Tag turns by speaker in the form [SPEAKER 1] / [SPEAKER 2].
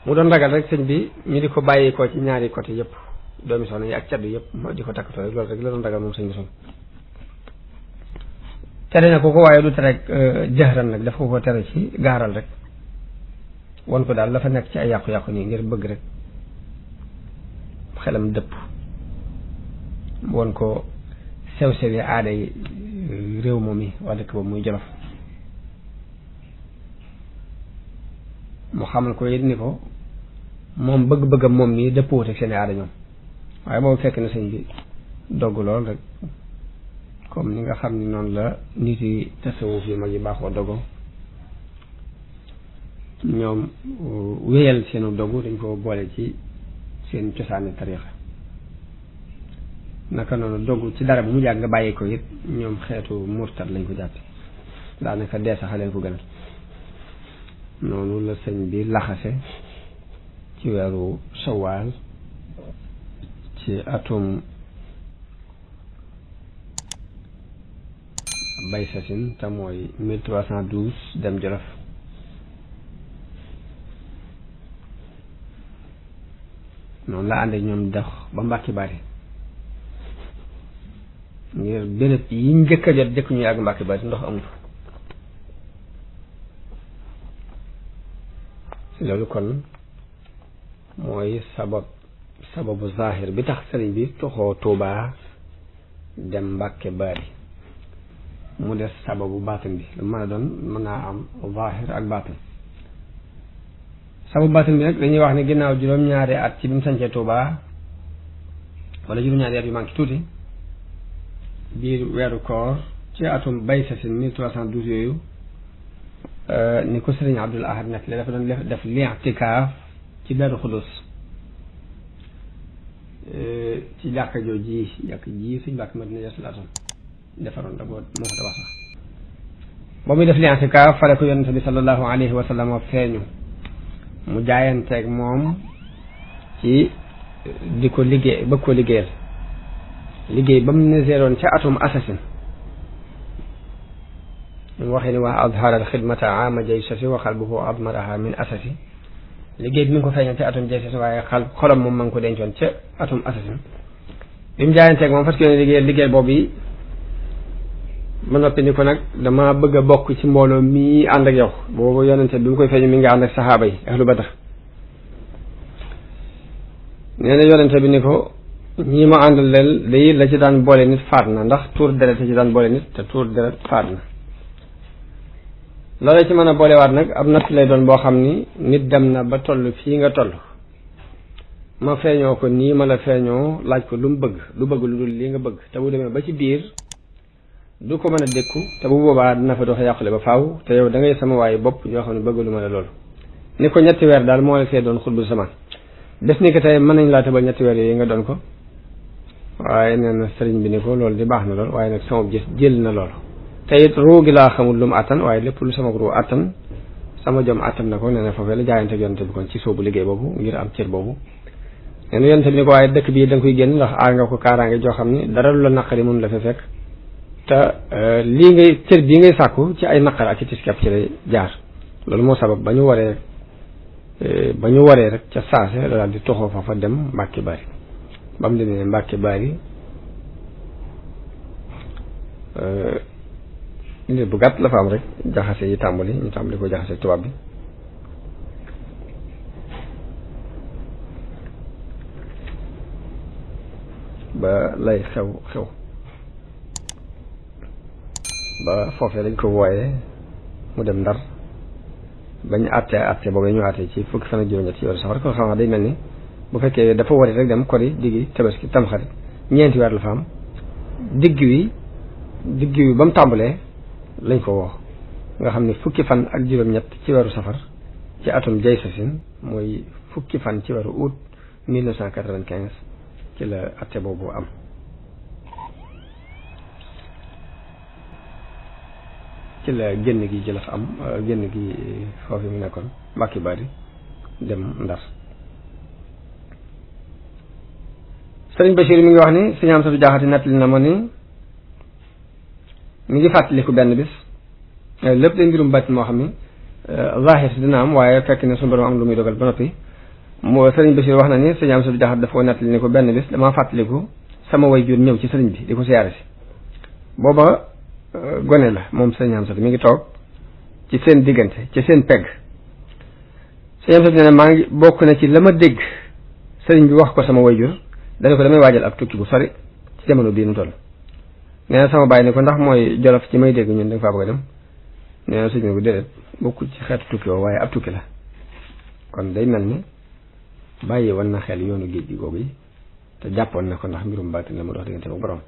[SPEAKER 1] mu doon ragal rek sëñ bi ñu di ko bàyyi ko ci ñaari côté yëpp doomi soxna yi ak caddu yëpp moo di ko takkatoo rek loolu rek la doon ragal moom sëñ bi son tere na ko waaye du tere jëxëran nag dafa ko tere ci gaaral rek won ko daal dafa nekk ci ay yàqu-yàqu nii ngir bëgg rek xelam dëpp won ko sew-sewi aada yi réew moom yi waa dëkk boobu muy Jolof mu xamal ko it ni ko moom bëgg-bëggam moom nii dëppwut ak seen aada ñoom waaye boobu fekk na sëñ bi dogg lool rek comme ni nga xam ni noonu la nit yi tasawuf yi mag yi baaxoo dogo ñoom wéyal seenu dogu dañ ko boole ci seen cosaani tariixa naka noonu dogu ci dara bu mu jàgg nga bàyyi ko it ñoom xeetu murtad lañ ko jàppe daanaka dee sax leen ko gënal noonu la sëñ bi laxase ci weeru Sawaal ci atum bay sasin te mooy 1312 dem Jolof noonu la ànd ak ñoom dox ba Mbàkke Bari ngir béréb yi njëkk a jot jëkk ñuy àgg Mbàkke Bari ndox amul loolu kon mooy sababu zahir bi tax sëriñ bi toxoo Tuubaa dem Mbàkke Bari mu des sababu baatin bi lu mën a doon mën naa am zahir ak baatin sababu baatin bi nag dañuy wax ne ginnaaw juróom-ñaari at ci bi mu sancee Tuubaa wala juróom-ñaari at yu manqué tuuti biir weeru koor ci atum bay sasin 1312 yooyu ni ko sëriñ Abdul Ahad nag la dafa doon def li'tikaaf ci Daaru Xudus ci jàkka jooji suñ bàkk Madina Yasalaatoon defaroon da moo ko tabax sax ba muy def li'tikaaf fare ko yonente bi sallallahu alayhi wa sallam feeñu mu jaayanteeg moom ci di ko liggéey bëgg ko liggéeyal liggéey ba mu neseeroon ca atum assasine mu waxee ni waa azhara al xidmata ama jaysasi wa qalbuhu admaraha min asasi liggéey bi mi ngi ko feeñal ca atum jaysasi waaye xolam moom ma ngi ko dencoon ca atum assasine bi mu jaayanteeg moom parce que liggéey boobu yi ma noppi ni ko nag dama bëgg a bokk ci mbooloo mii ànd ak yow boobu yonente bi mu koy feeñu mi nga ànd ak saxaaba yi ahlu badar nee na yonente bi ni ko ñii ma àndal leen day la ci daan boole nit faat na ndax tuur deret ci daan boole nit te tuur deret faat na loolu ci mën a boolewaat nag ab natt lay doon boo xam ni nit dem na ba toll fii nga toll ma feeñoo ko nii ma la feeñoo laaj ko lu mu bëgg lu bëgg lu dul lii nga bëgg te bu demee ba ci biir du ko mën a dékku te bu boobaa dina fa dox yàqule ba faaw te yow da ngay sama waaye bopp ñoo xam ne bëgg lu ma la loolu ni ko ñetti weer daal moo la fee doon xutbul samaan def ni ko tey mën nañ laa tëbal ñetti weer yooyu nga doon ko waaye nee na sëriñ bi ni ko loolu di baax na lool waaye nag sama gis jël na loolu te it ruu gi laa xamul lu mu attan waaye lépp lu sama ruu attan sama jom attan na ko nee na foofee la jaayante yonente bi kon ci soobu liggéey boobu ngir am cër boobu nee na yonente bi ni ko waaye dëkk bii da nga koy génn ndax aar nga ko kaaraange joo xam ni dara lu la naqari mun la fa fekk te lii ngay cër bii ngay sàkku ci ay naqar ak ci tiskep ci lay jaar loolu moo sabab ba ñu waree rek ca saase la daal di toxoo fa dem Mbàkke Bari ba mu demee Mbàkke Bari li bu gàtt la fa am rek jaxase yi tàmbali ñu tàmbali ko jaxase tubaab bi ba lay xew ba foofee dañ ko wooyee mu dem Ndar bañ àtte boobu ñu àtte ci fukki fan ak juróom-ñett ci yoru safar ko xam day mel ni bu fekkee dafa wari rek dem kori diggi tabaski tamxarit ñeenti weer la fa am digg wi ba mu tàmbalee lañ ko woo nga xam ne fukki fan ak juróom-ñett ci weeru safar ci atum jay sasin mooy fukki fan ci weeru août 1995 ci la àtte boobu am ci la génn gi ci la fa am génn gi foofu mu nekkoon Mbàkke Bari dem Ndar sëriñ Bachir mi ngi wax ni sëñ Amsatu Jaxate nettali na ma ni mi ngi fàttaliku benn bis lépp day mbirum bàtt moo xam ni zahir si dina am waaye fekk ne suñu borom am lu muy dogal ba noppi moo sëriñ Bachir wax na ni sëñ Amsa bi Jaxate dafa ko nettali ni ko benn bis damaa fàttaliku sama way jur ñëw ci sëriñ bi di ko siyaare si booba gone la moom sëñ Amsa mi ngi toog ci seen diggante ci seen pegg sëñ Amsa nee na maa ngi bokk na ci la ma dégg sëriñ bi wax ko sama way jur dana ko damay waajal ab tukki bu sori ci jamono bii nu toll nee na sama bàyyi ne ko ndax mooy Jolof ci may dégg ñun da nga faa bëgg a dem nee na sëñ bi ko déedéet bokkul ci xeetu tukki woo waaye ab tukki la kon day mel ni bàyyi woon na xel yoonu géej gi googu yi te jàppoon na ko ndax mbirum baatin la mu dox diggante ak borom